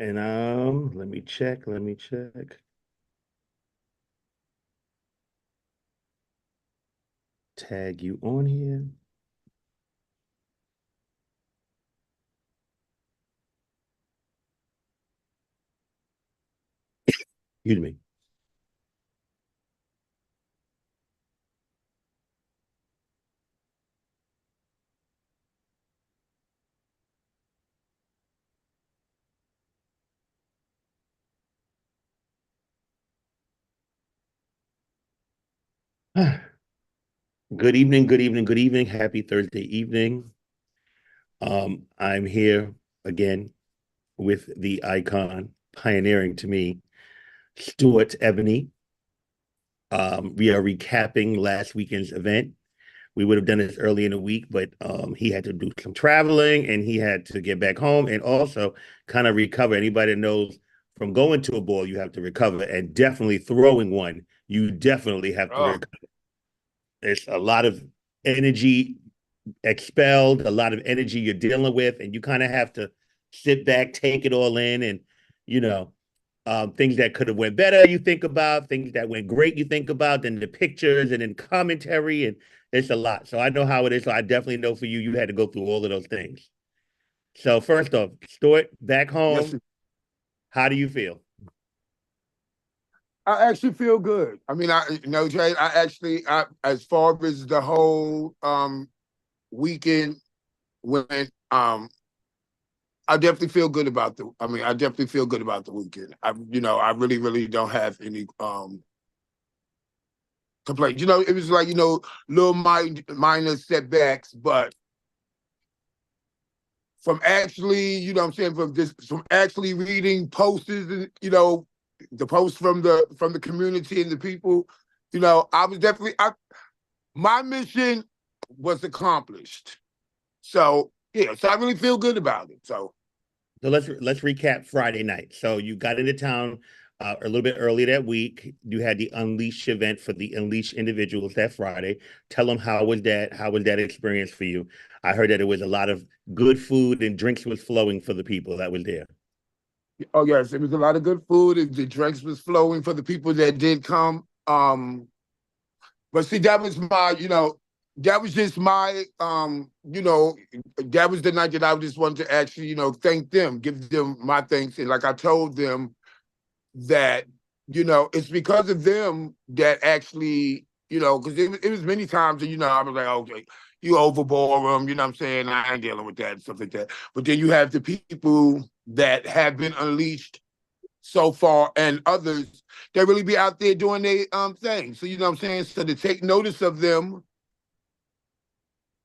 And let me check. Let me check. Tag you on here. Excuse me. Good evening, good evening, good evening. Happy Thursday evening. I'm here again with the icon pioneering to me, Stewart Ebony. We are recapping last weekend's event. We would have done this early in the week, but he had to do some traveling and he had to get back home and also kind of recover. Anybody that knows from going to a ball, you have to recover, and definitely throwing one, you definitely have to Oh, recover. It's a lot of energy expelled, a lot of energy you're dealing with, and you kind of have to sit back, take it all in, and you know, things that could have went better, you think about things that went great, you think about, then the pictures and then commentary, and it's a lot. So I know how it is. So I definitely know for you, you had to go through all of those things. So first off, Stuart, back yes. home, how do you feel? I actually feel good. I mean, Jay, as far as the whole weekend went, I definitely feel good about I definitely feel good about the weekend. I really, really don't have any complaints. It was like, little minor setbacks, but from actually, what I'm saying, from actually reading posters and the posts from the community and the people, I was definitely my mission was accomplished. So yeah, so I really feel good about it. So So let's recap Friday night. So you got into town a little bit earlier that week. You had the Unleash event for the Unleash individuals that Friday. Tell them how was that? How was that experience for you? I heard that it was a lot of good food and drinks was flowing for the people that was there. oh yes, it was a lot of good food. The drinks was flowing for the people that did come. But see, that was that was just my that was the night that I just wanted to actually, thank them, give them my thanks. And like I told them that, it's because of them that actually, because it was many times that, I was like, okay, you overbore them, you know what I'm saying? I ain't dealing with that and stuff like that. But then you have the people that have been unleashed so far and others that really be out there doing their thing. So you know what I'm saying? So to take notice of them,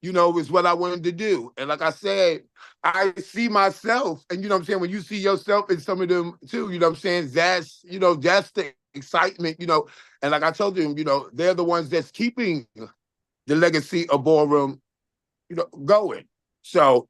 is what I wanted to do. And like I said, I see myself, and you know what I'm saying, when you see yourself in some of them too, you know what I'm saying? That's the excitement, and like I told them, they're the ones that's keeping the legacy of ballroom, going. So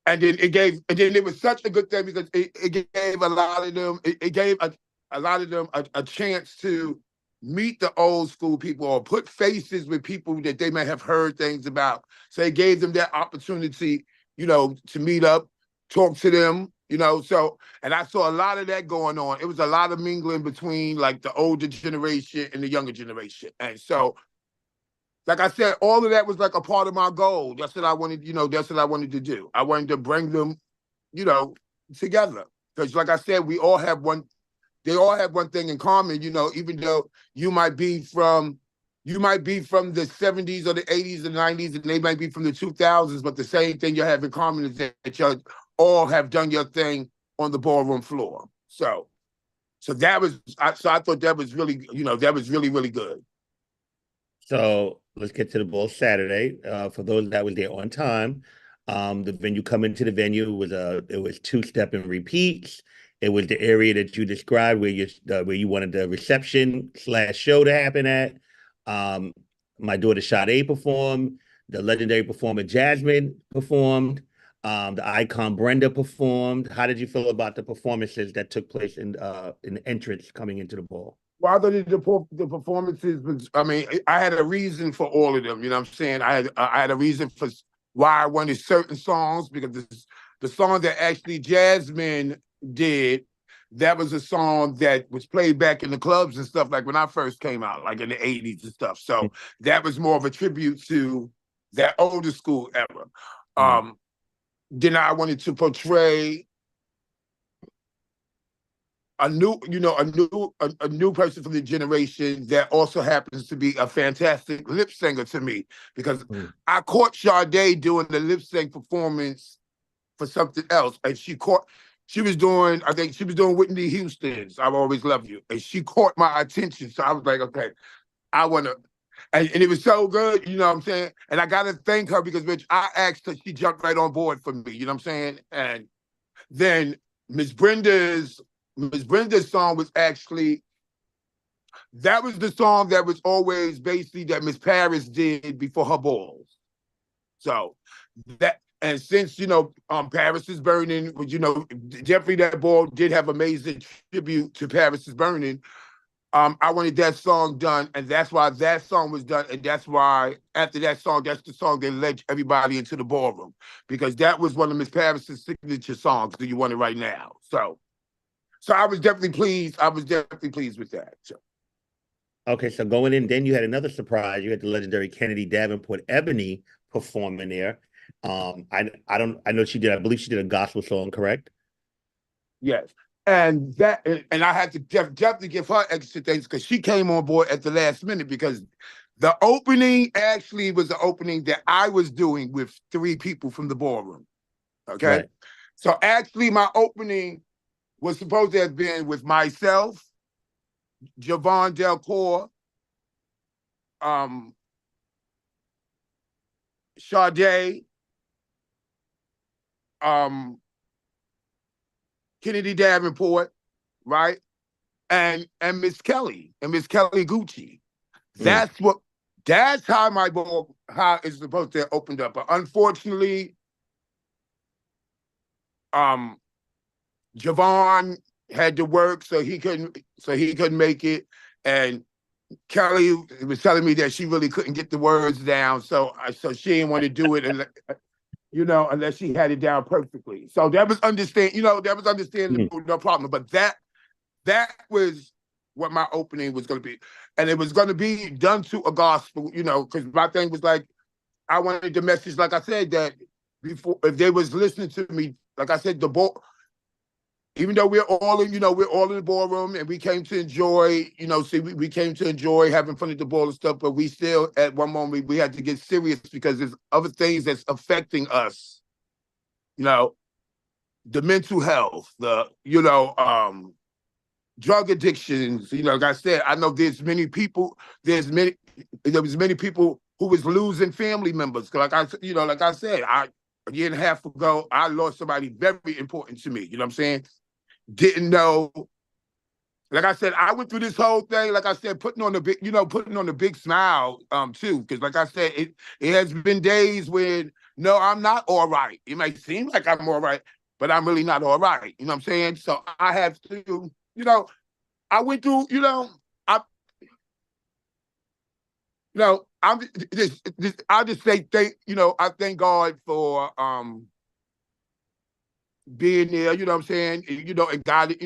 and then it was such a good thing because it gave a lot of them, it gave a lot of them a chance to meet the old school people or put faces with people that they may have heard things about. So it gave them that opportunity, to meet up, talk to them, So, and I saw a lot of that going on. It was a lot of mingling between like the older generation and the younger generation. And so like I said, all of that was like a part of my goal. That's what I wanted, that's what I wanted to do. I wanted to bring them, you know, together. Because like I said, they all have one thing in common, even though you might be from the 70s or the 80s and 90s, and they might be from the 2000s, but the same thing you have in common is that you all have done your thing on the ballroom floor. So I thought that was really, that was really, really good. So let's get to the ball Saturday. For those that was there on time, the venue coming to the venue was it was two-step and repeats. It was the area that you described where you wanted the reception slash show to happen at. Um, my daughter Sade performed. The legendary performer Jasmine performed. The icon Brenda performed. How did you feel about the performances that took place in the entrance coming into the ball? Well, I thought the performances was. I mean, I had a reason for all of them. You know what I'm saying? I had a reason for why I wanted certain songs because the song that actually Jasmine did, that was a song that was played back in the clubs and stuff, like when I first came out, like in the 80s and stuff. So that was more of a tribute to that older school era. Then I wanted to portray a new, a new person from the generation that also happens to be a fantastic lip singer to me, because I caught Sade doing the lip sync performance for something else, and she was doing, I think she was doing Whitney Houston's "I've Always Loved You," and she caught my attention. So I was like, okay, I want to, and it was so good, you know what I'm saying? And I got to thank her because, bitch, I asked her, she jumped right on board for me, you know what I'm saying? And then Miss Brenda's song was actually, that was the song that was always basically that Miss Paris did before her balls. So that, and since, Paris is Burning, Jeffrey That Ball did have amazing tribute to Paris is Burning. I wanted that song done, and that's why that song was done, and that's why after that song, that's the song that led everybody into the ballroom, because that was one of Miss Paris's signature songs. Do you want it right now? So I was definitely pleased. I was definitely pleased with that. So. Okay, so going in, then you had another surprise. You had the legendary Kennedy Davenport Ebony performing there. I know she did. I believe she did a gospel song, correct? Yes, and I had to definitely give her extra thanks because she came on board at the last minute, because the opening actually was the opening that I was doing with 3 people from the ballroom. Okay, right. So actually my opening was supposed to have been with myself, Javon Delcourt, Sade, Kennedy Davenport, right? And Miss Kelly Gucci. That's how my ball, how it's supposed to have opened up. But unfortunately, Javon had to work, so he couldn't make it. And Kelly was telling me that she really couldn't get the words down, so she didn't want to do it, and unless she had it down perfectly. So that was understandable, no problem. But that was what my opening was going to be, and it was going to be done to a gospel, because my thing was like, I wanted the message, like I said, that before, if they was listening to me, like I said, even though we're all in the ballroom, and we came to enjoy, we came to enjoy having fun at the ball and stuff, but we still, at one moment, we had to get serious because there's other things that's affecting us, the mental health, the, drug addictions, like I said, I know there was many people who was losing family members. Like I said, a year and a half ago, I lost somebody very important to me, you know what I'm saying? Didn't know. Like I said, I went through this whole thing, like I said, putting on a big smile, too. Because like I said, it has been days when, no, I'm not all right. It might seem like I'm all right, but I'm really not all right. You know what I'm saying? So I have to, I went through, I'll just say I thank God for being there, you know what I'm saying, and guided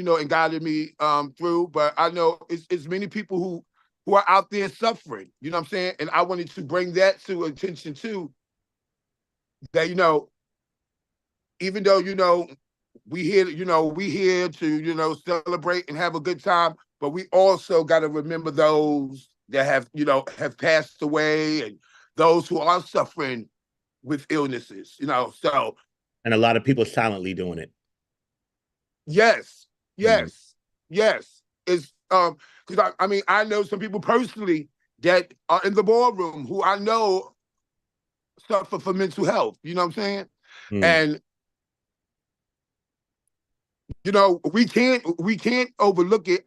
me through. But I know it's many people who are out there suffering, you know what I'm saying? And I wanted to bring that to attention too, that, even though, we here to, celebrate and have a good time, but we also got to remember those that have passed away, and those who are suffering with illnesses, so. And a lot of people silently doing it. Yes. It's because I know some people personally that are in the ballroom who I know suffer from mental health. You know what I'm saying? And we can't overlook it.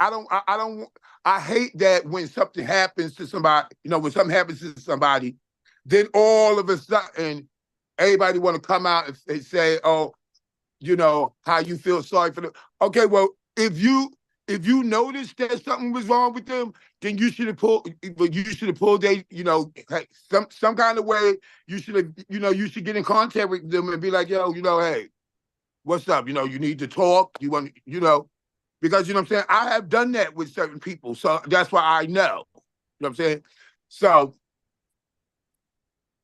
I hate that when something happens to somebody, then all of a sudden everybody want to come out and say, oh, how you feel sorry for them. Okay, well, if you notice that something was wrong with them, then you should have pulled some kind of way. You should have, you should get in contact with them and be like, yo, hey, what's up? You know, you need to talk. You want, you know, because you know what I'm saying? I have done that with certain people. So that's why I know. You know what I'm saying? So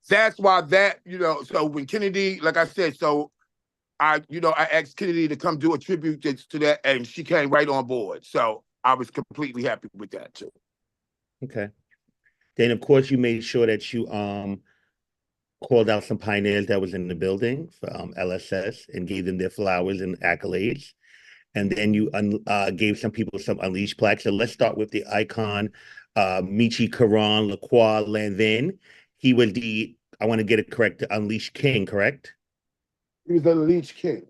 that's why that, you know, so when Kennedy, like I said, so I asked Kennedy to come do a tribute to that, and she came right on board. So I was completely happy with that too. Okay. Then of course you made sure that you called out some pioneers that was in the building for LSS and gave them their flowers and accolades. And then you gave some people some unleashed plaques. So let's start with the icon, Michi Karan Lacroix Lanvin. He was I want to get it correct, the Unleashed King, correct? He was the Leech King.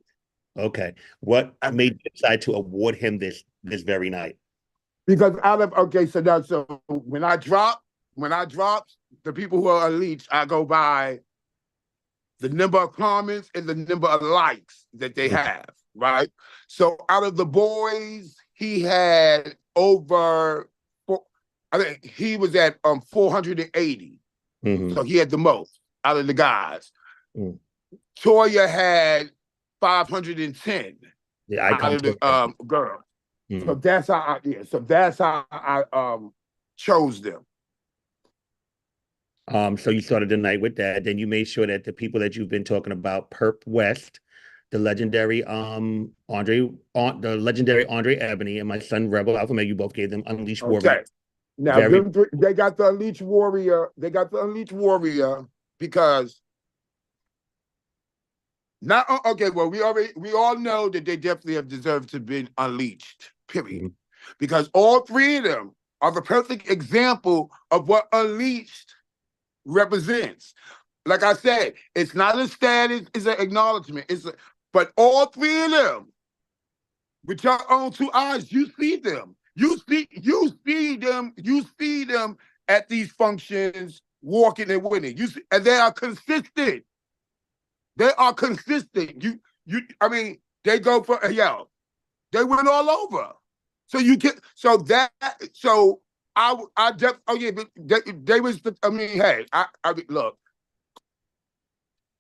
Okay. What made you decide to award him this very night? Because out of okay, so now so when I drop the people who are unleashed, I go by the number of comments and the number of likes that they have, right? So out of the boys, he had over I think he was at 480. Mm-hmm. So he had the most out of the guys. Mm. Toya had 510 The out icon. of the girls. Mm-hmm. So that's how I So that's how I chose them. So you started the night with that. Then you made sure that the people that you've been talking about, Perp West, the legendary the legendary Andre Ebony, and my son Rebel Alpha Mega, you both gave them Unleashed Warrior. Okay. Now Very they got the Unleashed Warrior. They got the Unleashed Warrior because not okay. Well, we all know that they definitely have deserved to be unleashed. Period. Mhm. Because all three of them are the perfect example of what unleashed represents. Like I said, it's not a status, it's an acknowledgement. But all three of them, with your own two eyes, you see them. You see them at these functions, walking and winning. And they are consistent. They are consistent. I mean, they go for they went all over. So you can, so that, so I just, oh yeah, but they was, I mean, hey, I mean, look,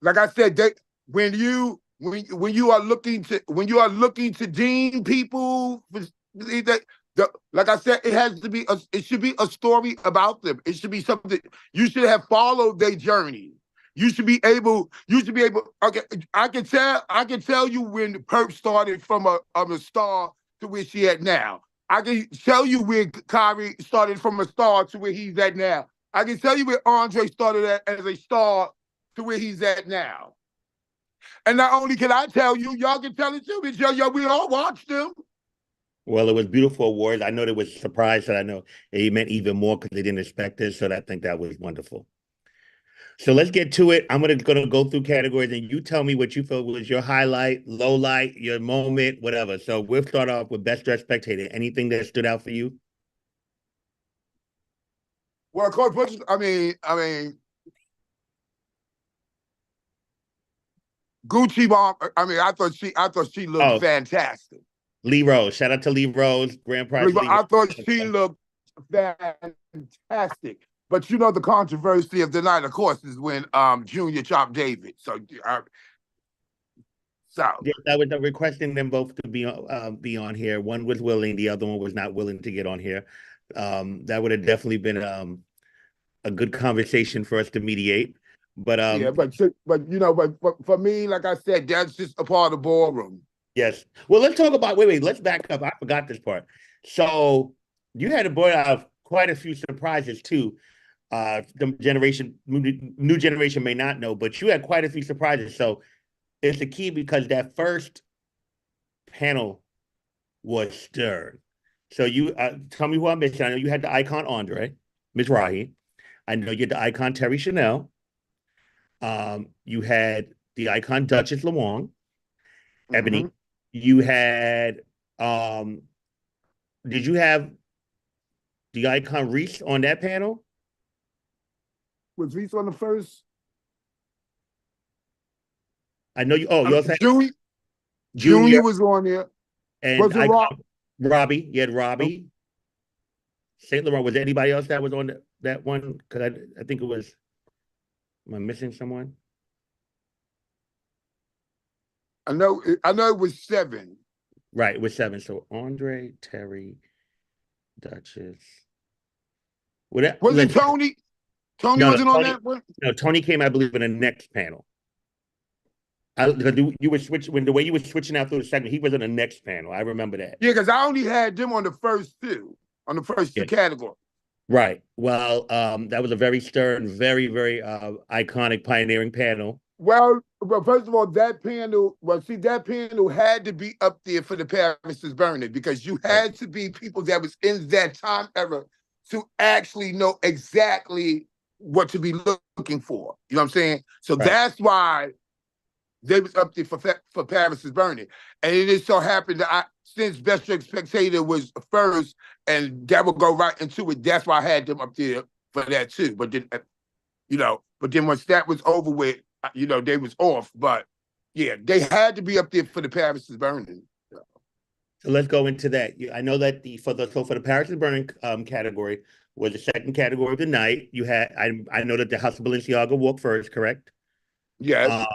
like I said, when you are looking to deem people, that like I said, it should be a story about them. It should be something you should have followed their journey. You should be able. Okay, I can tell you when Perp started from a star to where she at now. I can tell you where Kyrie started from a star to where he's at now. I can tell you where Andre started as a star to where he's at now. And not only can I tell you, y'all can tell it too, because we all watched them. Well, it was beautiful awards. I know they was surprised that I know it meant even more because they didn't expect it. So I think that was wonderful. So let's get to it. I'm gonna go through categories and you tell me what you felt was your highlight, low light, your moment, whatever. So we'll start off with best dressed spectator. Anything that stood out for you? Well, Coach Butch, I mean, Gucci Mom. I mean, I thought she looked fantastic. Lee Rose. Shout out to Lee Rose, Grand Prize Lee I thought Rose. she looked fantastic. But you know the controversy of the night, of course, is when Junior chopped David. So yes, I was requesting them both to be on here. One was willing, the other one was not willing to get on here. That would have definitely been a good conversation for us to mediate. But yeah, but you know, but for me, like I said, that's just a part of Ballroom. yes. Well, let's talk about wait, let's back up. I forgot this part. So you had to boil out quite a few surprises too. The new generation may not know, but you had quite a few surprises. So it's the key because that first panel was stern. So you tell me who I missed. I know you had the icon Andre, Ms. Rahi. I know you had the icon Terry Chanel. You had the icon Duchess Lawang, Ebony. Mm-hmm. You had did you have the icon Reese on that panel? Was Reese on the first? I know you. Oh, you also had Junior was on there. and Was it icon Robbie. You had Robbie. Saint Laurent. Was there anybody else that was on that one? Because I think it was. Am I missing someone? I know it was 7. Right, with 7. So Andre, Terry, Duchess. Wasn't Let's Tony? Tony no, no, wasn't on Tony. that one? No, Tony came, I believe, in the next panel. Because you were switching when the way you were switching out through the segment, he was in the next panel. I remember that. Yeah, because I only had them on the first two, Yeah. categories. Right. Well, that was a very stern, very, very iconic, pioneering panel. Well, first of all, that panel, that panel had to be up there for the Paris is Burning because you Right. had to be people that was in that time era to actually know exactly what to be looking for. You know what I'm saying? So Right. that's why they was up there for Paris is Burning. And it just so happened that since Best Trick Spectator was first, and that would go right into it, that's why I had them up there for that too. But then, but then once that was over with, they was off. But yeah, they had to be up there for the Paris is Burning. So let's go into that. I know that for the Paris is Burning category was the second category of the night. You had I know that the House of Balenciaga walked first, correct? Yes.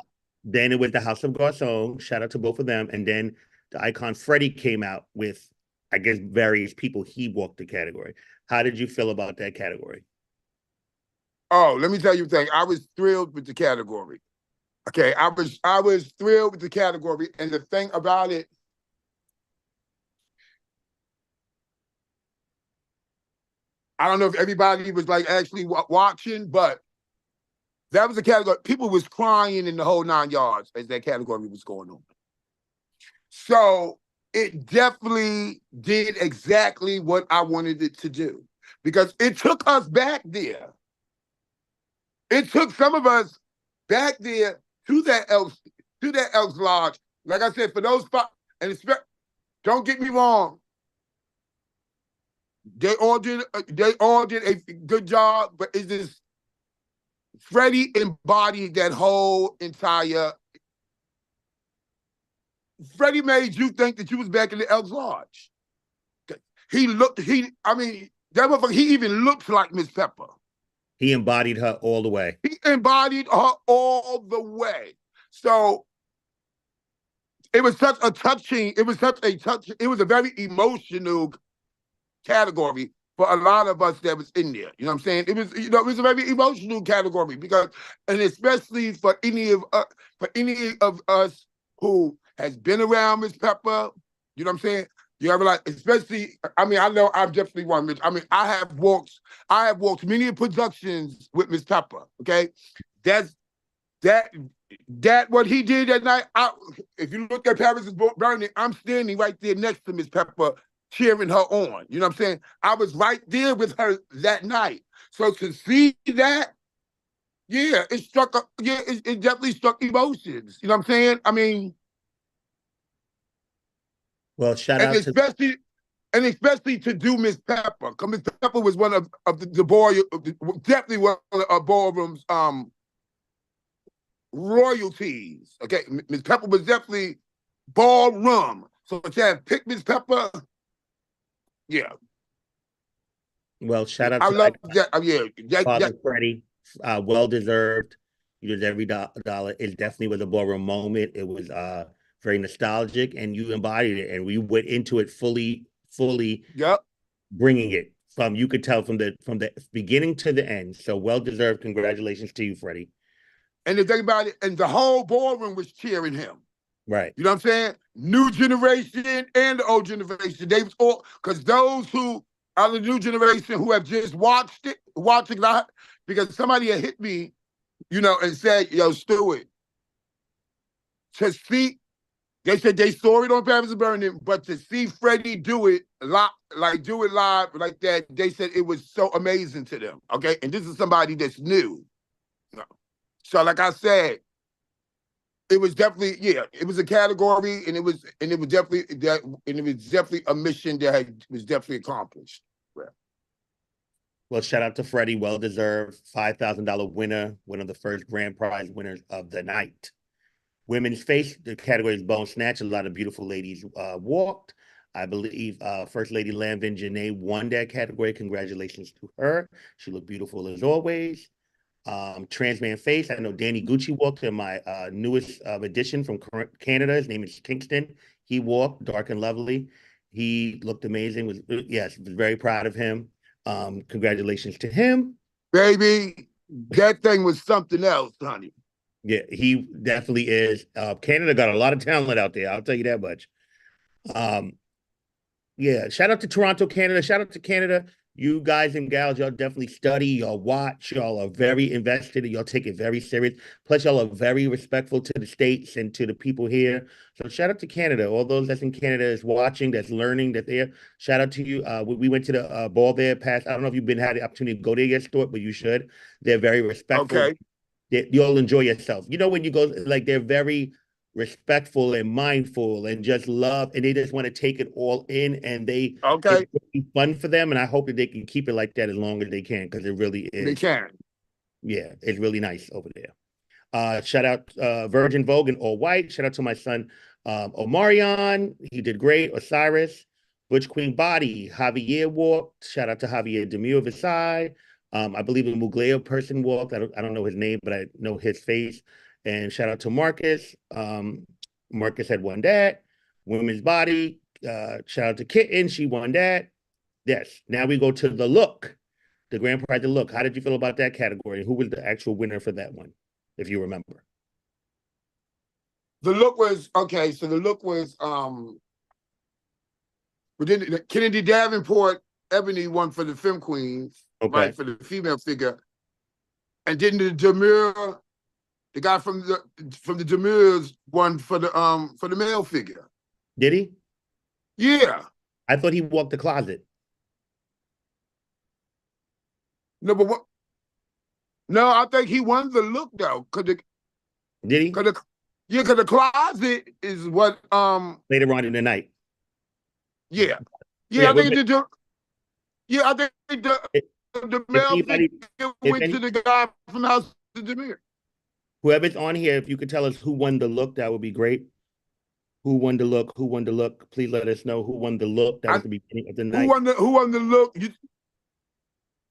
Then it was the House of Garcon. Shout out to both of them. And then the icon Freddie came out with, I guess, various people. He walked the category. How did you feel about that category? Oh, let me tell you a thing. I was thrilled with the category. Okay, I was thrilled with the category, and the thing about it, I don't know if everybody was like actually watching, but that was a category. People was crying in the whole 9 yards as that category was going on. So it definitely did exactly what I wanted it to do because it took us back there. It took some of us back there to that Elks Lodge. Like I said, for those and don't get me wrong, they all did a good job, but it's just Freddie embodied that whole entire. Freddie made you think that you was back in the Elks Lodge. He even looks like Miss Pepper. He embodied her all the way. He embodied her all the way. So it was such a touching, it was a very emotional category for a lot of us that was in there. You know what I'm saying? It was a very emotional category because, and especially for any of us who has been around Miss Pepper, you know what I'm saying? You ever like, especially, I know I've definitely won. I have walked many productions with Miss Pepper. Okay, that what he did that night. If you look at Paris is Burning, I'm standing right there next to Miss Pepper, cheering her on. You know what I'm saying? I was right there with her that night. So to see that, yeah, it definitely struck emotions. You know what I'm saying? Well, shout And out to especially to do Miss Pepper, because Miss Pepper was one of definitely one of Ballroom's royalties. Okay, Miss Pepper was definitely Ballroom. So to have picked Miss Pepper, yeah. Well, shout out I to love that. Father Freddie. Well deserved. You deserve every dollar. It definitely was a ballroom moment. It was very nostalgic, and you embodied it, and we went into it fully, Yep. bringing it from. You could tell from the beginning to the end. So well deserved. Congratulations to you, Freddie. And the thing about it, and the whole ballroom was cheering him. Right. You know what I'm saying? New generation and the old generation. They was all, because those who are the new generation who have just watching that, because somebody had hit me, and said, yo, Stewart, to see, they said they saw it on Paris is Burning, but to see Freddie do it live like that, they said it was so amazing to them. Okay. And this is somebody that's new. So like I said, it was definitely, it was a category, and it was definitely a mission that was definitely accomplished. Well, shout out to Freddie, well deserved $5,000 winner, one of the first grand prize winners of the night. Women's face, the category is bone snatch. A lot of beautiful ladies walked. I believe First Lady Lanvin Janae won that category. Congratulations to her. She looked beautiful as always. Trans Man Face. I know Danny Gucci walked in my newest edition from Canada. His name is Kingston. He walked dark and lovely. He looked amazing. Was very proud of him. Congratulations to him. Baby, that thing was something else, honey. Yeah, he definitely is. Canada got a lot of talent out there. I'll tell you that much. Um, yeah, shout out to Toronto, Canada. Shout out to Canada. You guys and gals, y'all definitely study, y'all watch, y'all are very invested, and y'all take it very serious. Plus, y'all are very respectful to the states and to the people here. So, shout out to Canada. All those that's in Canada is watching, that's learning, that they're. Shout out to you. We went to the ball there past. I don't know if you've been had the opportunity to go there yet, Stuart, but you should. They're very respectful. Okay. You'll enjoy yourself. You know, when you go, like, they're very respectful and mindful and just love, and they just want to take it all in, and Okay. it's really fun for them. And I hope that they can keep it like that as long as they can, because it really They is. can. Yeah, it's really nice over there. Shout out Virgin Vogue and All White. Shout out to my son Omarion. He did great. Osiris, Butch Queen Body, Javier walked. Shout out to Javier Demure Versailles. I believe a Mugleo person walked. I don't know his name, but I know his face. And shout out to Marcus. Marcus had won that. Women's Body. Shout out to Kitten. She won that. Yes. Now we go to the look. The grand prize of look. How did you feel about that category? Who was the actual winner for that one, if you remember? The look was okay. So the look was Kennedy Davenport Ebony won for the Femme Queens, Okay. right, for the female figure, and then the Demure, the guy from the Demures won for the male figure. Did he? Yeah. I thought he walked the closet. No, but what? No, I think he won the look though. Did he? Because the closet is what Later on in the night. Yeah. Yeah, I think I think the male anybody, figure went to the guy from the House of Demir. Whoever's on here, if you could tell us who won the look, that would be great. Who won the look? Who won the look? Please let us know who won the look. That was the beginning of the night. Who won the look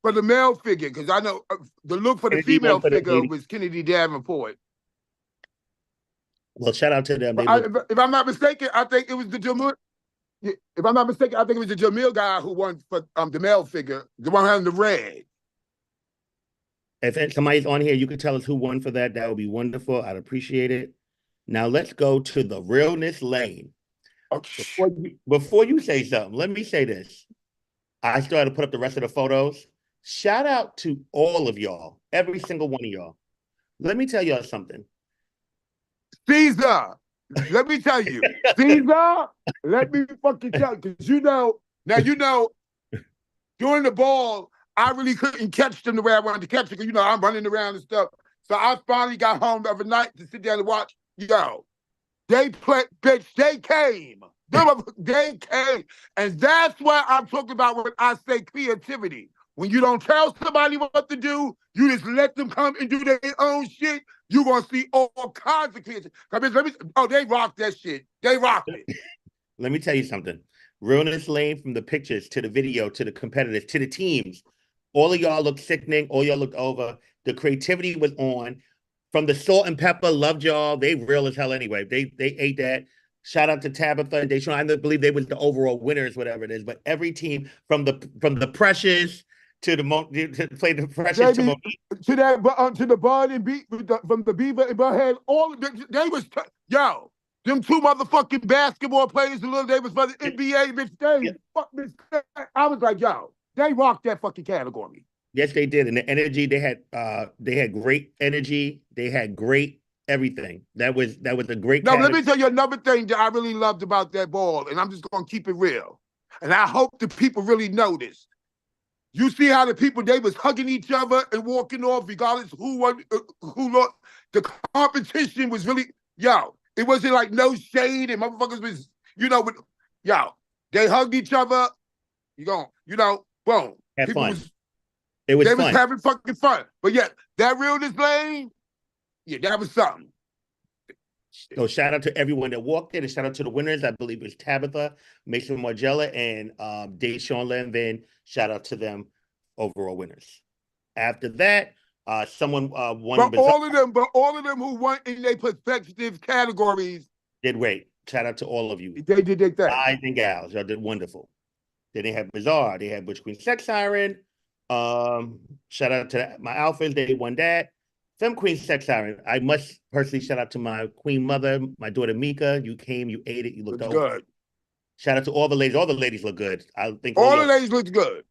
for the male figure? Because I know the look for the female figure was Kennedy Davenport. Well, shout out to them. If I'm not mistaken, I think it was the Jamil. If I'm not mistaken, I think it was the Jamil guy who won for the male figure, the one having the red. If somebody's on here, you could tell us who won for that. That would be wonderful. I'd appreciate it. Now let's go to the realness lane. Okay. Before you say something, let me say this. I still had to put up the rest of the photos. Shout out to all of y'all, every single one of y'all. Let me tell y'all something. Caesar, let me tell you. Caesar, let me fucking tell you. Because during the ball, I really couldn't catch them the way I wanted to catch them. Because, I'm running around and stuff. So I finally got home the other night to sit down and watch. They played, bitch, they came. They came. And that's what I'm talking about when I say creativity. When you don't tell somebody what to do, you just let them come and do their own shit, you're going to see all kinds of creativity. They rocked that shit. They rocked it. Let me tell you something. Realness lane, from the pictures to the video to the competitors to the teams, all of y'all looked sickening. All y'all looked over. The creativity was on. From the salt and pepper, loved y'all. They real as hell anyway. They ate that. Shout out to Tabitha and Deshaun. I believe they was the overall winners, whatever it is. But every team, from the Precious to to play the Precious to Monique. To the Bud and Beat from the Beaver and Butthead, they was them two motherfucking basketball players. The little they was for the NBA, bitch. I was like, they rocked that fucking category. Yes, they did. And the energy, they had great energy. They had great everything. That was a great Now, let me tell you another thing that I really loved about that ball, and I'm just going to keep it real. And I hope the people really noticed. You see how the people, they was hugging each other and walking off regardless who won, who lost. The competition was really, it wasn't like no shade and motherfuckers was, they hugged each other. Boom. Had people fun. They was having fucking fun. But that realness lane, that was something. So shout out to everyone that walked in, and shout out to the winners. I believe it was Tabitha, Mason Margella, and Deshaun Lanvin. Shout out to them, overall winners. After that, Someone won But Bizarre, all of them who won in their respective categories, did great. Shout out to all of you, they did their thing. guys and gals. Y'all did wonderful. Then they had Bizarre. They had Butch Queen Sex Siren. Shout out to my alphas. They won that. Femme Queen Sex Siren. I must personally shout out to my queen mother, my daughter Mika. You came, you ate it, you looked Looks over. good. Shout out to all the ladies. All the ladies look good. I think all All the y'all. ladies looked good.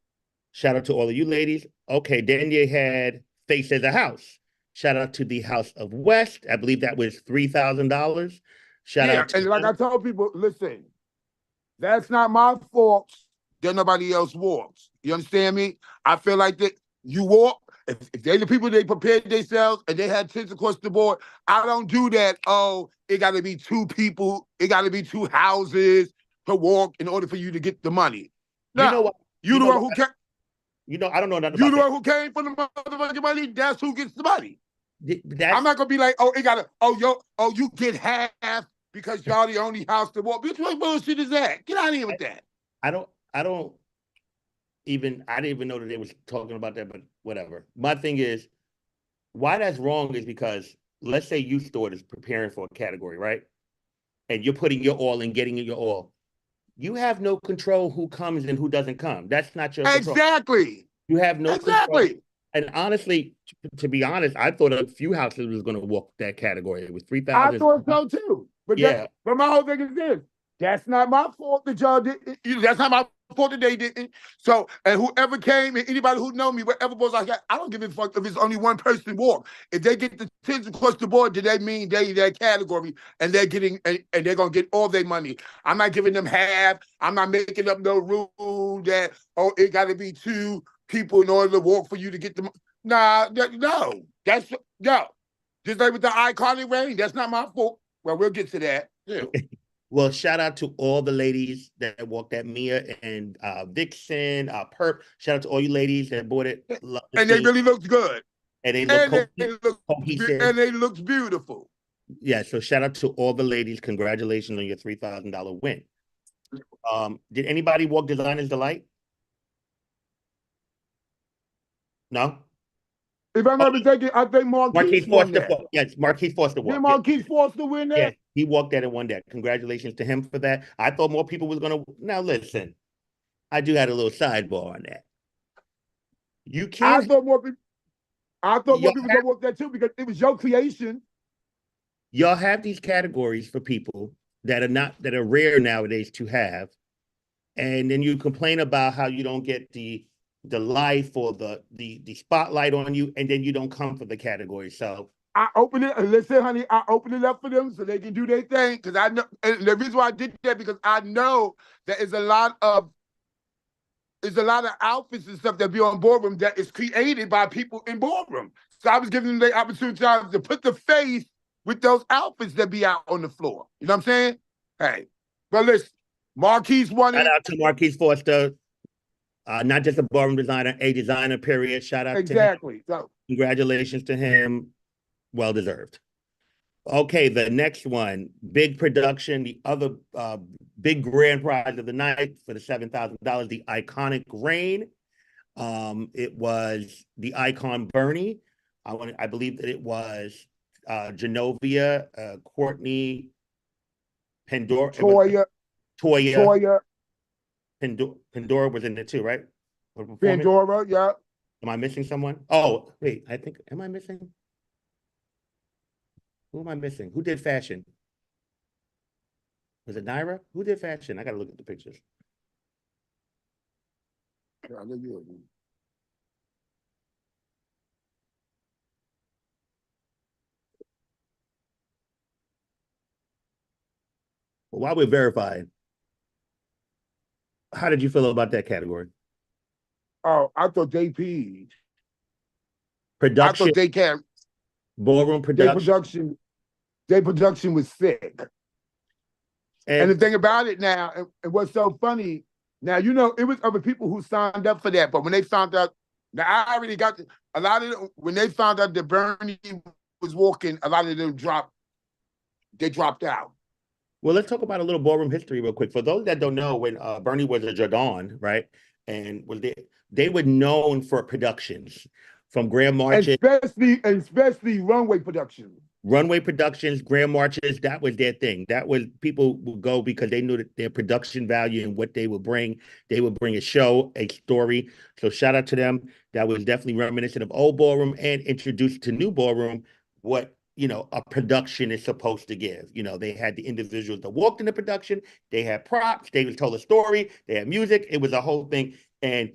Shout out to all of you ladies. Okay, then you had Face as a House. Shout out to the House of West. I believe that was $3,000. Shout Yeah, out to and like I told people, listen, that's not my fault that nobody else walks. You understand me? I feel like that you walk, if they the people they prepared themselves and they had tents across the board, I don't do that. Oh, it got to be two people, it got to be two houses to walk in order for you to get the money. you know Now, what? you You the know one what? who came, I don't know nothing you about the that. one who came for the motherfucking money. That's who gets the money. I'm That's not gonna be like, oh, it gotta, you get half because y'all the only house to walk. Bitch, what bullshit is that? Get out of here with that. I don't even I didn't even know that they was talking about that, but whatever. My thing is why that's wrong is because let's say you store is preparing for a category, right? And you're putting your all and getting your all. You have no control who comes and who doesn't come. That's not your control. Exactly. You have no control. Exactly. And honestly, to be honest, I thought a few houses was going to walk that category. It was I 3,000. thought so too. Yeah, But my whole thing is this. That's not my fault that y'all didn't. That's not my fault that they didn't. So, and whoever came and anybody who know me, whatever was like, I don't give a fuck if it's only one person walk. If they get the tens across the board, do they mean they their category and they're getting and they're gonna get all their money? I'm not giving them half. I'm not making up no rule that it got to be two people in order to walk for you to get the. Nah, no, that's no. Just like with the iconic rain, that's not my fault. Well, we'll get to that. Yeah. well, shout out to all the ladies that walked at Mia and Vixen, Perp. Shout out to all you ladies that bought it. Love to And they see. really looked good. And they look And cohesive. they looked beautiful. Yeah, so shout out to all the ladies. Congratulations on your $3,000 win. Did anybody walk Designer's Delight? No? If I'm not mistaken, I think Marquise Marquise won Foster. that. Yes, Marquise Foster Did walked. Marquise Foster win that? Yes, he walked that and won that. Congratulations to him for that. I thought more people was gonna. Now listen, I do had a little sidebar on that. You I can't. thought more people. I thought Y'all more people have, gonna walk that too because it was your creation. y'all have these categories for people that are rare nowadays to have, and then you complain about how you don't get the life or the spotlight on you, and then you don't come for the category. So I opened it. Listen, honey, I opened it up for them so they can do their thing. Because I know, and the reason why I did that because I know that is a lot of outfits and stuff that be on Ballroom that is created by people in Ballroom. So I was giving them the opportunity to put the face with those outfits that be out on the floor. You know what I'm saying? Hey, but listen, Marquise won shout it. out to Marquise Foster, not just a ballroom designer, a designer. Period. Shout out to him. Exactly. So Congratulations to him. Well deserved. Okay, the next one, big production, the other big grand prize of the night for the $7,000, the iconic rain. It was the icon Bernie. I believe that it was Genovia, Courtney, Pandora. It was Toya, Toya, Toya, Pandora was in it too, right? For performance. Pandora, yeah. Am I missing someone? Oh, wait, I think, am I missing? Who am I missing? Who did fashion? Was it Naira? Who did fashion? I gotta look at the pictures. Well, while we're verifying, how did you feel about that category? Oh, I thought they peed. I Production, thought they can't. ballroom Their production, production, their production was sick. And the and thing about it now, and what's so funny, now you know it was other people who signed up for that, but when they found out, now I already got a lot of them, when they found out that Bernie was walking, a lot of them they dropped out. well, let's talk about a little ballroom history real quick. For those that don't know, when Bernie was a Jardin, right, and was they were known for productions, from Grand Marches. Especially runway production. Runway productions, grand marches, that was their thing. That was people would go because they knew that their production value and what they would bring. They would bring a show, a story. So shout out to them. That was definitely reminiscent of old ballroom and introduced to new ballroom what a production is supposed to give. They had the individuals that walked in the production, they had props, they was told a story, they had music, it was a whole thing. And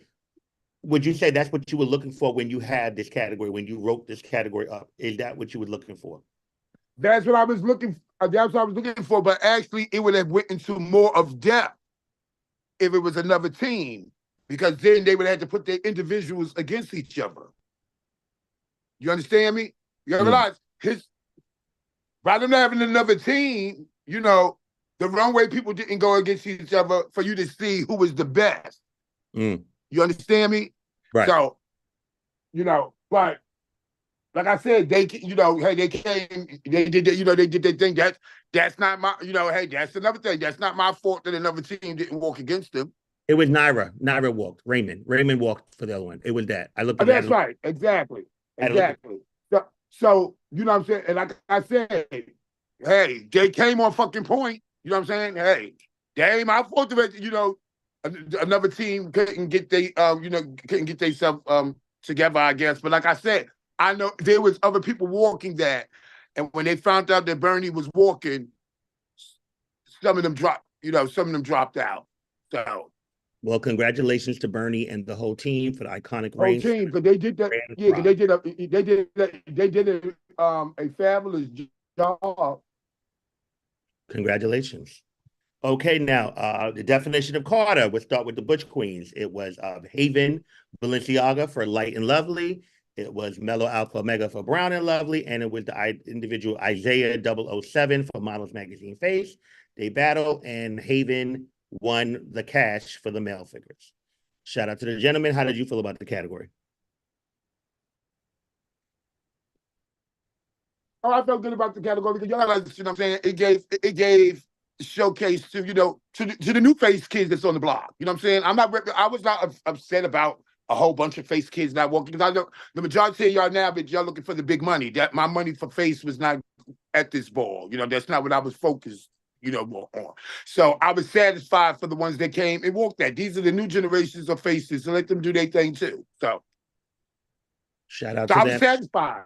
would you say that's what you were looking for when you had this category, when you wrote this category up? Is that what you were looking for? That's what I was looking. That's what I was looking for. But actually, it would have went into more of depth if it was another team, because then they would have to put their individuals against each other. You understand me? You realize rather than having another team, the runway people didn't go against each other for you to see who was the best. You understand me? Right. So, but like I said, hey, they came, they did, they did their thing. That's not my, hey, that's another thing. That's not my fault that another team didn't walk against them. It was Naira. Naira walked. Raymond walked for the other one. It was that. I looked at That's right. Exactly. So, you know what I'm saying? And like I said, hey, they came on fucking point. You know what I'm saying? Hey, they ain't my fault that, another team couldn't get themselves together, I guess. But like I said, I know there was other people walking that, and when they found out that Bernie was walking, some of them dropped out. So, well, congratulations to Bernie and the whole team for the iconic reign. Whole team, because they did that. Yeah, because they did a fabulous job. Congratulations. Okay, now the definition of Carter. We'll start with the Butch Queens. It was Haven Balenciaga for Light and Lovely. It was Mellow Alpha Omega for Brown and Lovely, and it was the individual Isaiah 007 for Models Magazine Face. They battled, and Haven won the cash for the male figures. Shout out to the gentlemen. How did you feel about the category? Oh, I felt good about the category because y'all, you know what I'm saying? It gave showcase to to the new face kids that's on the block. You know what I'm saying? I was not upset about a whole bunch of face kids not walking, because I know the majority of y'all now, but y'all looking for the big money. That my money for face was not at this ball. That's not what I was focused, on. So I was satisfied for the ones that came and walked that. These are the new generations of faces, so let them do their thing too. So shout out to I them. was satisfied.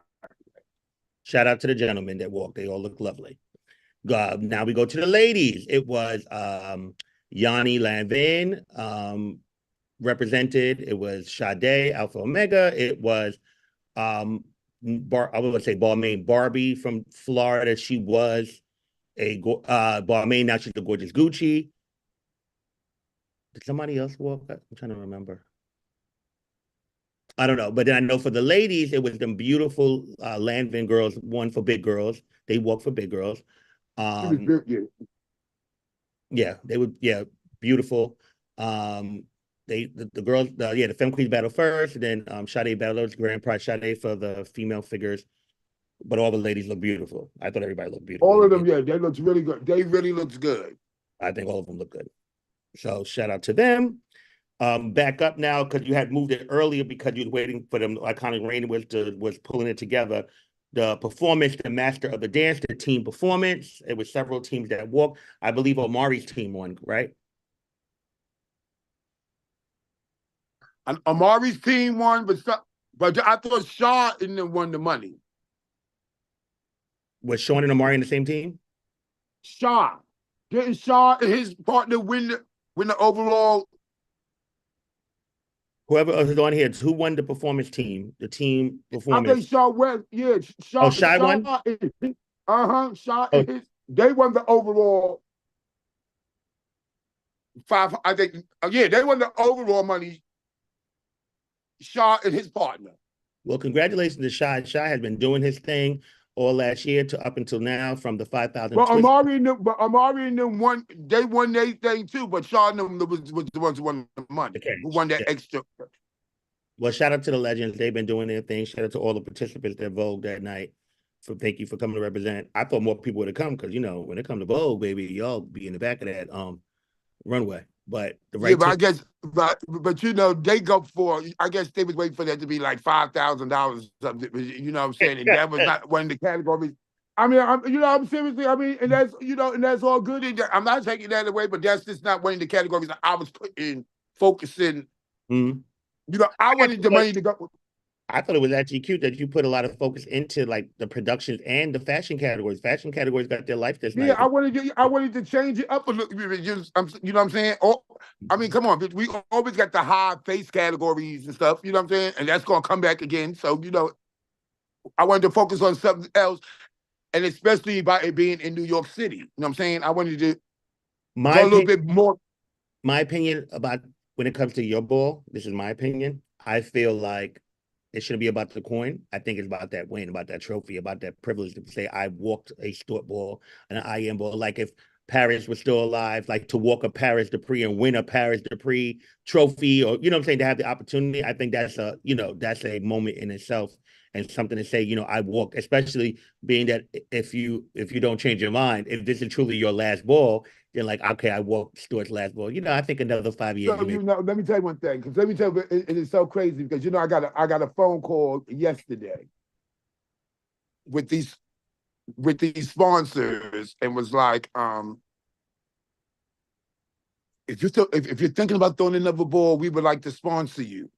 Shout out to the gentlemen that walked. They all look lovely. Now we go to the ladies. It was Yanni Lanvin represented. It was Sade, Alpha Omega. It was I would say Balmain Barbie from Florida. She was a Balmain. Now she's the gorgeous Gucci. Did somebody else walk? I'm trying to remember. I don't know, but then I know for the ladies, it was them beautiful Lanvin girls. One for big girls. They walk for big girls. Yeah, they would. Yeah, beautiful. The girls. The Femme Queens battle first, then Sade battled Grand Prize Sade for the female figures. But all the ladies look beautiful. I thought everybody looked beautiful. All of them, yeah, they looked really good. They really looked good. I think all of them look good. So shout out to them. Back up now, because you had moved it earlier because you were waiting for them. Iconic Reign was pulling it together. The performance, the master of the dance, the team performance. It was several teams that walked. I believe Omari's team won, right? And Amari's team won, but I thought Shaw and them won the money. Was Sean and Omari in the same team? Shaw. Didn't Shaw and his partner win the overall? Whoever is on here, who won the performance team? The team performance. I think Shaw won. Yeah, Shaw. Oh, Shy won? Shaw and his. They won the overall 5. I think. Yeah, they won the overall money. Shaw and his partner. Well, congratulations to Shy. Shy has been doing his thing all last year to up until now from the 5,000. But Amari and them won. They won their thing too. But Shaw and them was the ones who won the money. Okay. Who won that extra? Well, shout out to the legends. They've been doing their thing. Shout out to all the participants that Vogue that night. Thank you for coming to represent. I thought more people would have come because when it comes to Vogue, baby, y'all be in the back of that runway. but the Yeah, right but team. I guess, but you know, they go for. I guess they was waiting for that to be like $5,000 something. You know what I'm saying? And that was not one of the categories. I mean, I'm seriously. I mean, and that's and that's all good. I'm not taking that away, but that's just not one of the categories that I was putting focusing. Mhm. I wanted the money to go. I thought it was actually cute that you put a lot of focus into like the productions and the fashion categories. Fashion categories got their life this Yeah, night. I wanted to change it up a little. You know what I'm saying? Oh, I mean, come on, we always got the high face categories and stuff. You know what I'm saying? And that's gonna come back again. So I wanted to focus on something else, and especially by it being in New York City. You know what I'm saying? I wanted to My go a little opinion, bit more. my opinion about when it comes to your ball, this is my opinion. I feel like it shouldn't be about the coin. I think it's about that win, about that trophy, about that privilege to say I walked a Stewart ball, an IAM ball. Like if Paris was still alive, like to walk a Paris Dupree and win a Paris Dupree trophy, or you know what I'm saying, to have the opportunity. I think that's that's a moment in itself and something to say, I walked, especially being that if you don't change your mind, if this is truly your last ball, then like, okay, I walked Stewart's last ball. I think another 5 years So you may. let me tell you one thing, because let me tell you, it is so crazy because I got a phone call yesterday with these sponsors and was like, if you're thinking about throwing another ball, we would like to sponsor you.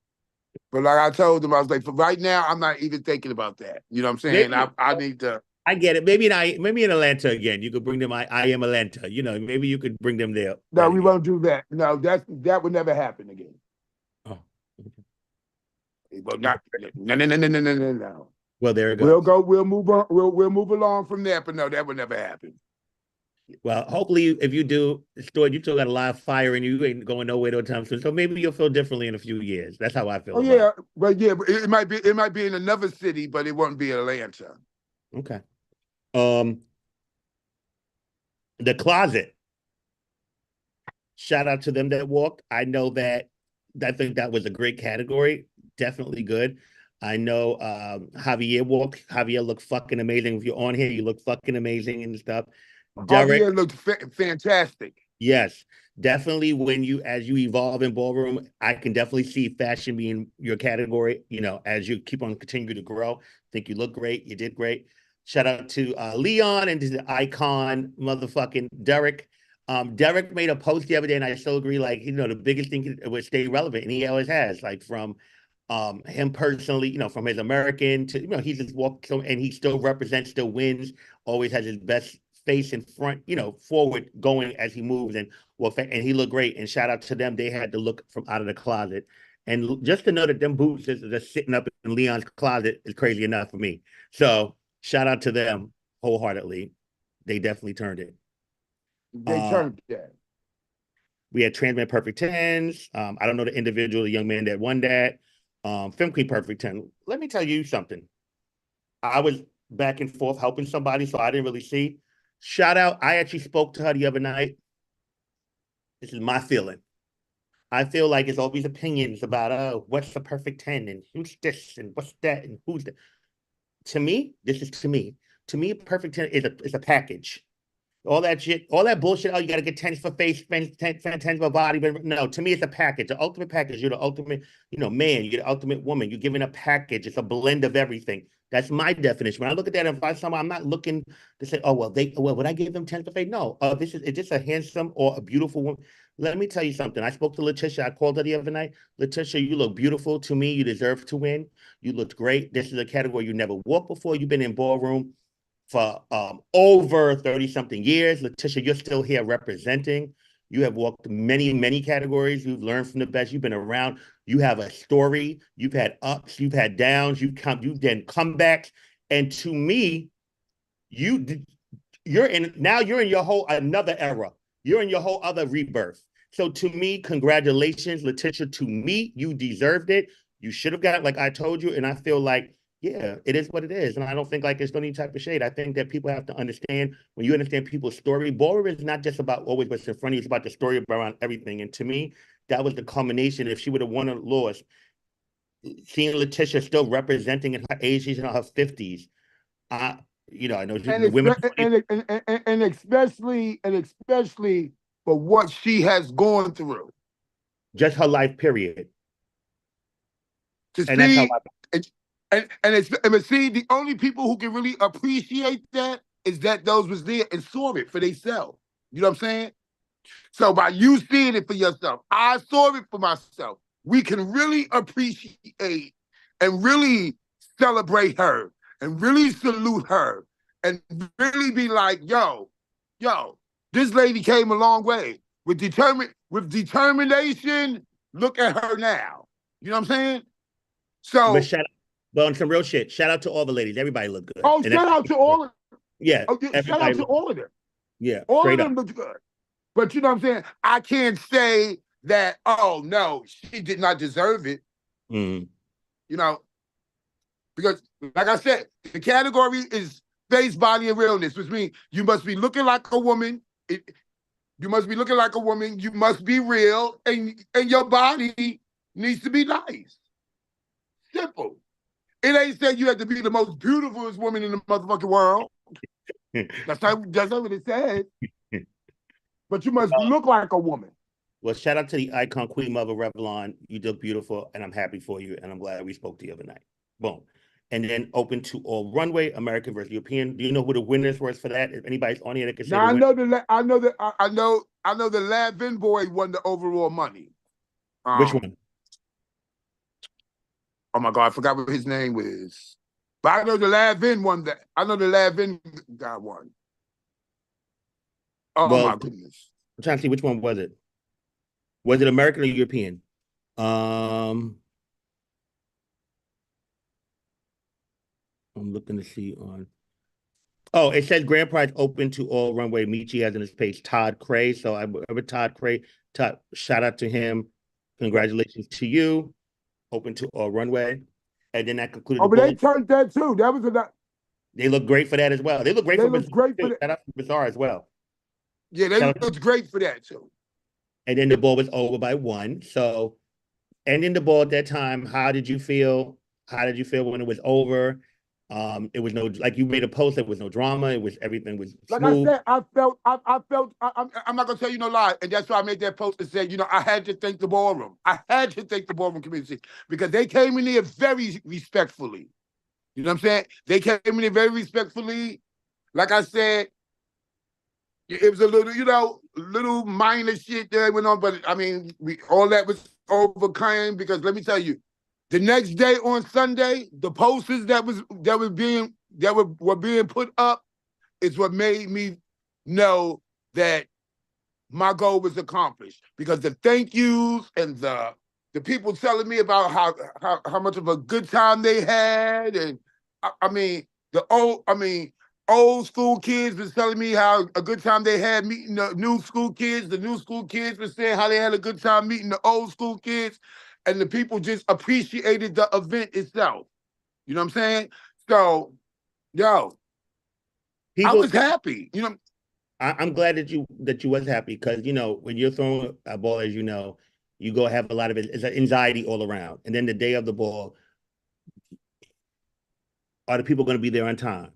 But like I told them, I was like, for right now, I'm not even thinking about that. You know what I'm saying? Maybe I need to. I get it. Maybe in Atlanta again. You could bring them. I am Atlanta. Maybe you could bring them there. No, That we again. won't do that. No, that would never happen again. Oh, Well, not no no no no no no no no. well, there it We'll goes. go. We'll move on. We'll move along from there. But no, that would never happen. Well, hopefully, if you do, Stuart, you still got a lot of fire in you. You ain't going nowhere no time soon. So maybe you'll feel differently in a few years. That's how I feel Oh about yeah, but yeah, but it might be in another city, but it won't be Atlanta. it. Okay. Um, the closet. Shout out to them that walked. I know that. I think that was a great category. Definitely good. I know Javier walked. Javier looked fucking amazing. If you're on here, you look fucking amazing and stuff. Derek, Javier looked fantastic. yes, definitely. As you evolve in ballroom, I can definitely see fashion being your category. As you keep on continue to grow, I think you look great. You did great. Shout out to Leon and to the icon, motherfucking Derek. Derek made a post the other day, and I still agree. Like, the biggest thing was stay relevant, and he always has. Like from him personally, from his American to he just walks and he still represents, still wins, always has his best face in front, forward going as he moves and he looked great. And shout out to them. They had to look from out of the closet. And just to know that them boots is just sitting up in Leon's closet is crazy enough for me. So shout out to them wholeheartedly. They definitely turned it. They Uh, turned that. we had Transman Perfect Tens. I don't know the individual, the young man that won that. Film Queen Perfect 10. Let me tell you something. I was back and forth helping somebody, so I didn't really see. Shout out. I actually spoke to her the other night. This is my feeling. I feel like it's always opinions about what's the perfect 10 and who's this and what's that and who's that. To me, this is to me. To me, perfect 10 is a package. All that shit, all that bullshit. Oh, you got to get tens for face, tens for body. But no, to me, it's a package. The ultimate package. You're the ultimate, man. You're the ultimate woman. You're giving a package. It's a blend of everything. That's my definition. When I look at that and find someone, I'm not looking to say, oh, would I give them tens for face? No. Is this a handsome or a beautiful woman? Let me tell you something. I spoke to Letitia. I called her the other night. Letitia, you look beautiful to me. You deserve to win. You looked great. This is a category you never walked before. You've been in ballroom for over 30 something years. Letitia, you're still here representing. You have walked many, many categories. You've learned from the best. You've been around. You have a story. You've had ups. You've had downs. You've done comebacks. And to me, you you're in your whole another era. You're in your whole other rebirth. So to me, congratulations, Letitia. To me, you deserved it. You should have got it, like I told you. And I feel like, yeah, it is what it is. And I don't think like it's any type of shade. I think that people have to understand when you understand people's story. Ballroom is not just about always what's in front of you, it's about the story around everything. And to me, that was the culmination. If she would have won or lost, seeing Letitia still representing in her age, she's in her 50s. I, I know and, the women. and especially for what she has gone through. Just her life, period. To And that's how see, and see, the only people who can really appreciate that is that those was there and saw it for themselves. You know what I'm saying? So by you seeing it for yourself, I saw it for myself. We can really appreciate and really celebrate her and really salute her and really be like, yo, this lady came a long way with determination. Look at her now. You know what I'm saying? but So, shout out, but on some real shit, shout out to all the ladies. Everybody look good. oh, And that's, shout out to all of yeah, oh, yeah, shout out everybody to all of them. yeah, All of straight up. them looked good. But you know what I'm saying? I can't say that, oh no, she did not deserve it. Mm. You know, because like I said, the category is face, body, and realness, which means you must be looking like a woman. You must be looking like a woman. You must be real, and your body needs to be nice. Simple. It ain't saying you have to be the most beautiful woman in the motherfucking world. That's not what it says. But you must look like a woman. Well, shout out to the icon Queen Mother Revlon. You look beautiful, and I'm happy for you, and I'm glad we spoke the other night. Boom. And then open to all runway, American versus European. Do you know who the winners was for that? If anybody's on here that can say Now the winner. I know the Lavin boy won the overall money. Which one? Oh my God, I forgot what his name was. But I know the Lavin won that. I know the Lavin guy won. Oh Well, my I'm goodness. trying to see which one was it. Was it American or European? I'm looking to see on. Oh, it says grand prize open to all runway. Michi has in his page Todd Cray. So I with Todd Cray. Todd, shout out to him. Congratulations to you. Open to all runway. And then that concluded Oh, the but they ball. turned that too. That was a They look great for that as well. They look great they for looked Bizarre great for too. that. Shout out to Bizarre as well. Yeah, they Shout out. looked great for that too. And then the ball was over by one. So ending the ball at that time, how did you feel? How did you feel when it was over? It was no, like you made a post, there was no drama. It was everything was Like I smooth. said, I'm not gonna tell you no lie, and that's why I made that post and said, I had to thank the ballroom. I had to thank the ballroom community because they came in there very respectfully. You know what I'm saying? They came in there very respectfully. Like I said, it was a little minor shit that went on, but I mean, all that was overcome because let me tell you, the next day on Sunday, the posters that were being put up is what made me know that my goal was accomplished because the thank yous and the people telling me about how much of a good time they had, and I mean old school kids was telling me how a good time they had meeting the new school kids. The new school kids were saying how they had a good time meeting the old school kids, and the people just appreciated the event itself. You know what I'm saying? So, yo, I was People, happy. I'm glad that you was happy because when you're throwing a ball, as you go have a lot of it. It's an anxiety all around. And then the day of the ball, are the people going to be there on time?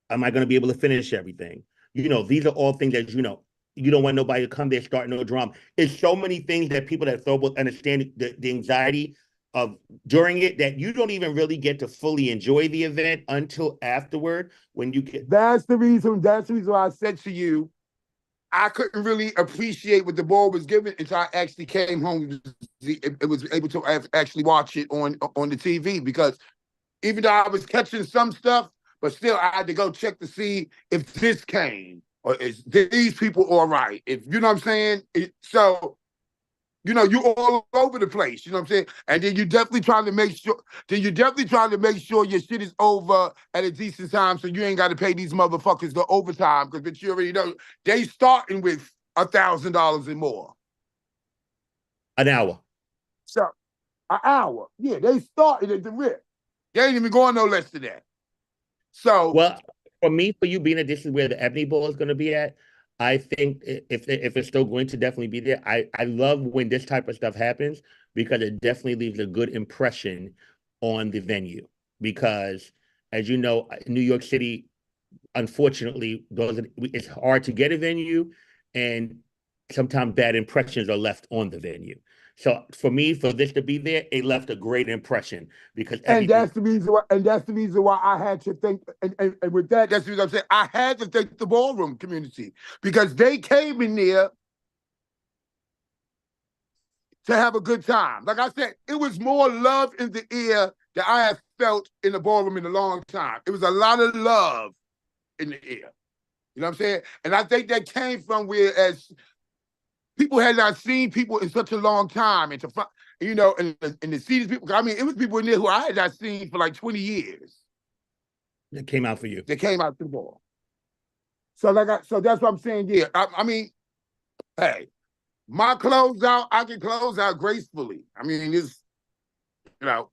Am I going to be able to finish everything? These are all things that you don't want nobody to come there starting no drama. It's so many things that people that throw will understand the anxiety of during it that you don't even really get to fully enjoy the event until afterward when you get. That's the reason. That's the reason why I said to you, I couldn't really appreciate what the ball was given until I actually came home. It was able to actually watch it on the TV because even though I was catching some stuff, but still I had to go check to see if this came or is these people all right. If you know what I'm saying. You all over the place, you know what I'm saying? And then you definitely trying to make sure, your shit is over at a decent time so you ain't got to pay these motherfuckers the overtime because you already know they starting with $1,000 and more. An hour. So, an hour. Yeah, they started at the rip. They ain't even going no less than that. So, Well, for me, for you being that this is where the Ebony Bowl is going to be at, I think if it's still going to definitely be there, I love when this type of stuff happens because it definitely leaves a good impression on the venue. Because as you know, New York City, unfortunately, it's hard to get a venue, and sometimes bad impressions are left on the venue. So for me, for this to be there, it left a great impression because And everything. that's the reason why, I had to think, and with that, that's the reason I'm saying I had to thank the ballroom community because they came in there to have a good time. Like I said, it was more love in the air that I have felt in the ballroom in a long time. It was a lot of love in the air. You know what I'm saying? And I think that came from where as people had not seen people in such a long time, and to and to see these people. I mean, it was people in there who I had not seen for like 20 years. That came out for you. They came out to the ball. So that's what I'm saying. Yeah, I mean, hey, my closeout, I can close out gracefully. I mean, it's you know.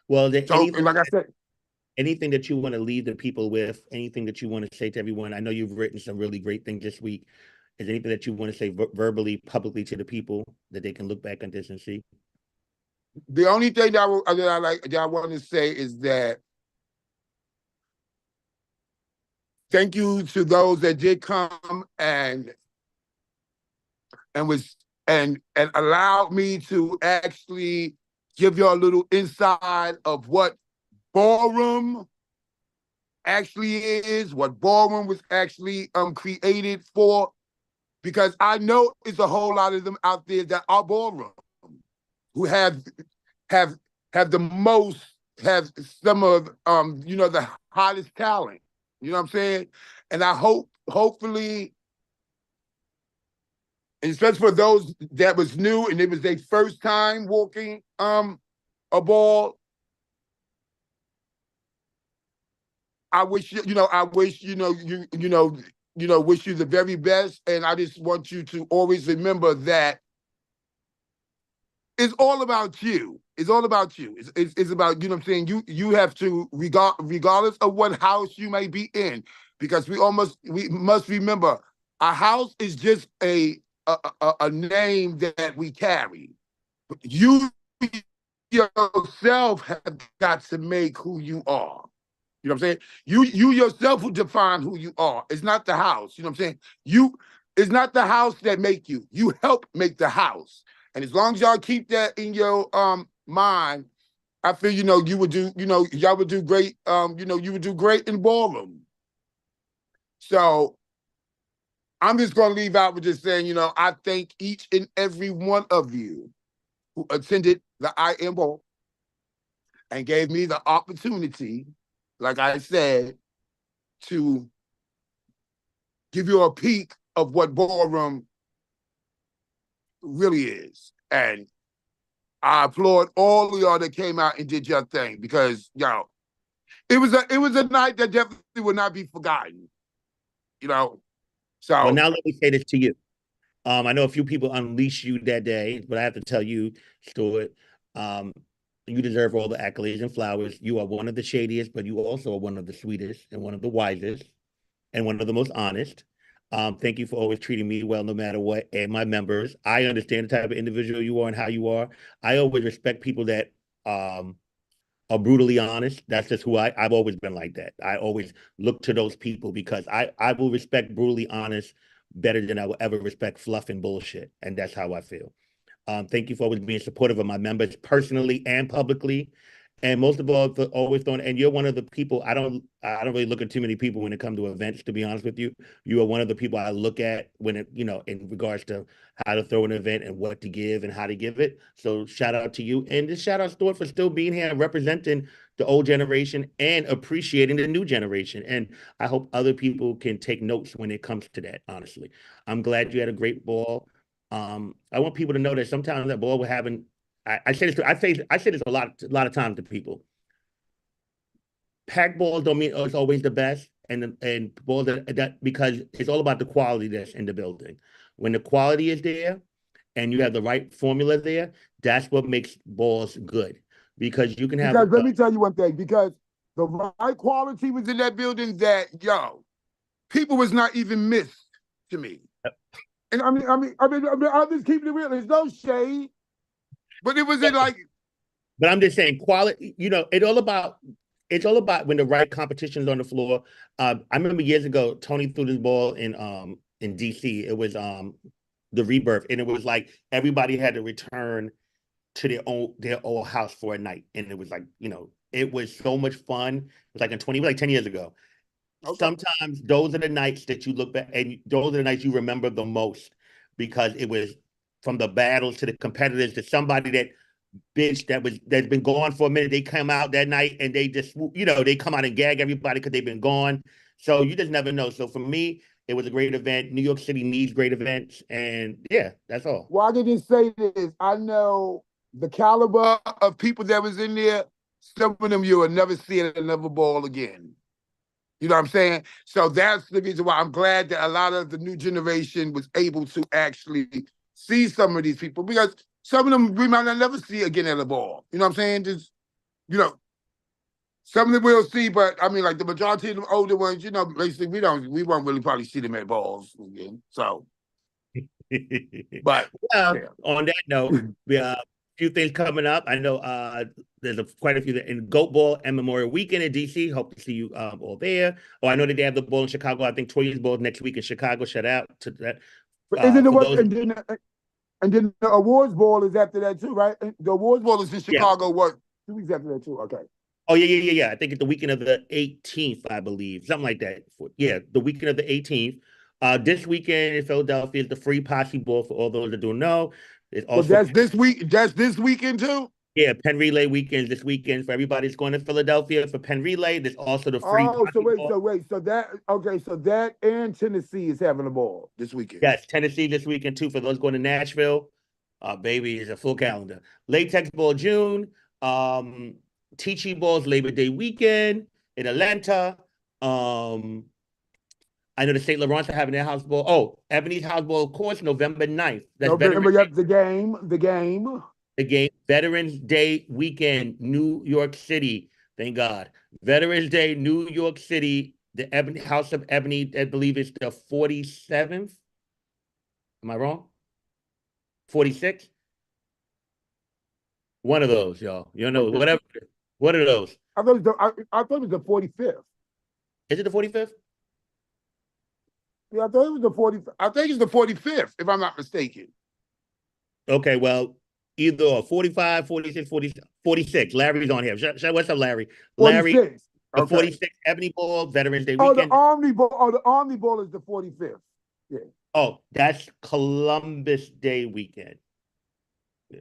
Well, So like I said, anything that you want to leave the people with, anything that you want to say to everyone. I know you've written some really great things this week. Is there anything that you want to say verbally, publicly to the people that they can look back on this and see? the only thing that I want to say is that thank you to those that did come and was and allowed me to actually give you a little insight of what ballroom actually is, what ballroom was actually created for, because I know it's a whole lot of them out there that are ballroom who have have the most, have some of the hottest talent. You know what I'm saying? And I hopefully, and especially for those that was new and it was their first time walking a ball, I wish wish wish you the very best, and I just want you to always remember that it's all about you. It's all about you. It's about, you know what I'm saying? You have to, regardless of what house you may be in, because we must remember a house is just a name that we carry. You yourself have got to make who you are. You know what I'm saying? You yourself will define who you are. It's not the house. You know what I'm saying? It's not the house that make you. You help make the house. And as long as y'all keep that in your mind, I feel you would do, y'all would do great, you would do great in ballroom. So I'm just gonna leave out with just saying, I thank each and every one of you who attended the IAM ball and gave me the opportunity, like I said, to give you a peek of what ballroom really is. And I applaud all of y'all that came out and did your thing, because it was a night that definitely will not be forgotten. Well, So now let me say this to you. I know a few people unleashed you that day, but I have to tell you, Stewart, um, you deserve all the accolades and flowers. You are one of the shadiest, but you also are one of the sweetest and one of the wisest and one of the most honest. Thank you for always treating me well, no matter what, and my members. I understand the type of individual you are and how you are. I always respect people that are brutally honest. That's just who I've always been like that. I always look to those people because I will respect brutally honest better than I will ever respect fluff and bullshit. And that's how I feel. Thank you for always being supportive of my members personally and publicly. And most of all, for always throwing, and you're one of the people I don't really look at too many people when it comes to events, to be honest with you. You are one of the people I look at when it, in regards to how to throw an event and what to give and how to give it. So shout out to you. And just shout out Stuart for still being here and representing the old generation and appreciating the new generation. And I hope other people can take notes when it comes to that, honestly. I'm glad you had a great ball. I want people to know that sometimes that ball we're having, I say this, I say this a lot of times to people. Pack balls don't mean it's always the best, and balls that because it's all about the quality that's in the building. When the quality is there, and you have the right formula there, that's what makes balls good. Because you can have because let me tell you one thing, because the right quality was in that building that people was not even missed to me. And I'm just keeping it real. There's no shade, but it was in like. But I'm just saying, quality. It's all about when the right competition's on the floor. I remember years ago, Tony threw this ball in in DC. It was the rebirth, and it was like everybody had to return to their old house for a night, and it was like, it was so much fun. It was like it was like 10 years ago. Okay. Sometimes those are the nights that you look back, and those are the nights you remember the most, because it was from the battles to the competitors to somebody that bitch that's been gone for a minute. They come out that night and they just, they come out and gag everybody because they've been gone. So you just never know. So for me, it was a great event. New York City needs great events, and yeah, that's all. Well, I can just say this. I know the caliber of people that was in there, some of them you will never see at another ball again. You know what I'm saying? So that's the reason why I'm glad that a lot of the new generation was able to actually see some of these people, because some of them we might not never see again at a ball. You know what I'm saying? Just, you know, some of them we'll see, but I mean, like the majority of them older ones, basically we won't really probably see them at balls again. So, but Well, yeah. on that note, we have a few things coming up. I know there's quite a few in Goat Ball and Memorial Weekend in DC. Hope to see you all there. Oh, I know that they have the ball in Chicago. I think Toya's ball next week in Chicago. Shout out to that. But isn't it For what those, and then the awards ball is after that too, right? The awards ball is in yeah. Chicago. What 2 weeks after that too? Okay. Oh, yeah. I think it's the weekend of the 18th, I believe, something like that. Yeah, the weekend of the 18th. This weekend in Philadelphia is the free posse ball for all those that don't know. It's So also, that's this week. That's this weekend too. yeah, Penn Relay weekends this weekend for everybody that's going to Philadelphia for Penn Relay. There's also the free Oh, so posse wait, ball. so wait, so that okay, so that and Tennessee is having a ball this weekend. Yes, Tennessee this weekend too for those going to Nashville. Baby, is a full calendar. Latex Ball June. Um, Teachy Ball's Labor Day weekend in Atlanta. Um, I know the St. Laurent's are having their house ball. Oh, Ebony's house ball, of course, November 9th. That's November, Veterans you Day, have the game. the game. Veterans Day weekend, New York City. Thank God. Veterans Day, New York City. The Ebony House of Ebony, I believe, is the 47th. Am I wrong? 46? One of those, y'all. You know, whatever. What are those? I thought it was the 45th. Is it the 45th? Yeah, I thought it was the 40th. I think it's the 45th, if I'm not mistaken. Okay, well, either 45, 46, 40, 46. Larry's on here. What's up, Larry? Larry, 46. the Okay. 46th Ebony Ball, Veterans Day Oh, the weekend. Army Ball. Oh, the Army Ball is the 45th. Yeah. Oh, that's Columbus Day weekend. Yeah.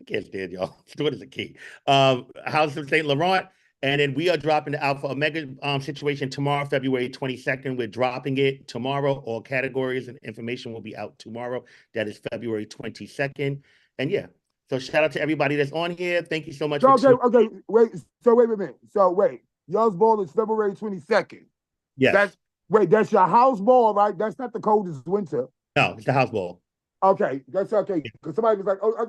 I can't stand y'all. What is the key? House of St. Laurent. And then we are dropping the Alpha Omega situation tomorrow, February 22nd. We're dropping it tomorrow. All categories and information will be out tomorrow. That is February 22nd. And yeah, so shout out to everybody that's on here. Thank you so much So, for tuning. okay, wait. So wait a minute. So wait, y'all's ball is February 22nd. Yes. That's your house ball, right? That's not the coldest winter. No, it's the house ball. Okay, that's okay. Because somebody was like, "Oh, I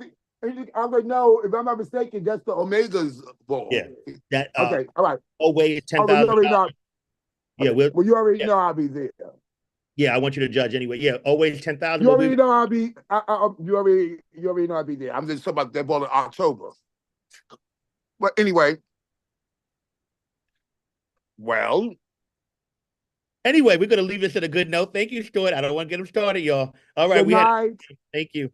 was like, no, if I'm not mistaken, that's the Omega's ball." Yeah. That Okay, all right. always Oh, well, you already $10,000. know. Yeah, Well, you already yeah. know I'll be there. Yeah, I want you to judge anyway. Yeah, always 10,000. You But already know I'll be. You already know I'll be there. I'm just talking about that ball in October. But anyway, well, anyway, we're gonna leave this at a good note. Thank you, Stuart. I don't want to get him started, y'all. All right, good we had. night. Thank you.